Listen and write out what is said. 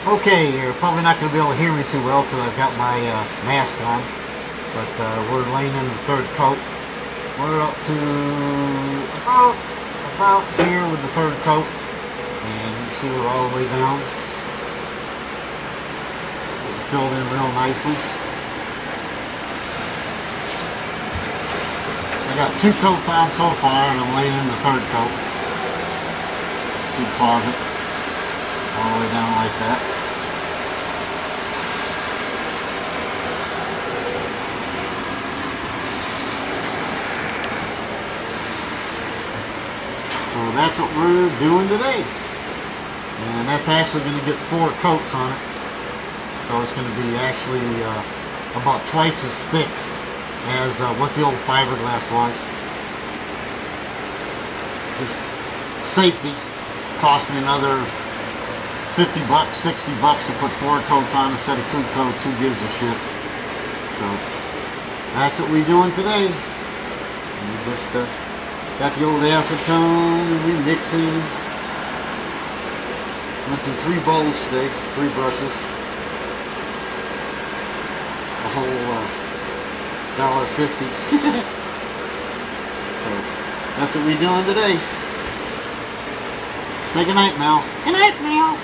Okay, you're probably not going to be able to hear me too well because I've got my mask on, but we're laying in the third coat. We're up to about here with the third coat, and you can see we're all the way down. It's filled in real nicely. I got 2 coats on so far, and I'm laying in the third coat. See the closet, all the way down like that. So that's what we're doing today. And that's actually going to get 4 coats on it. So it's going to be actually about twice as thick as what the old fiberglass was. Just safety cost me another 50 bucks, 60 bucks to put 4 coats on instead of 2 coats. Who gives a shit? So that's what we're doing today. And we just got the old acetone and we mixing. Went through 3 bowls today, 3 brushes. A whole $1.50. So that's what we're doing today. Say goodnight, Mel. Good night, Mel.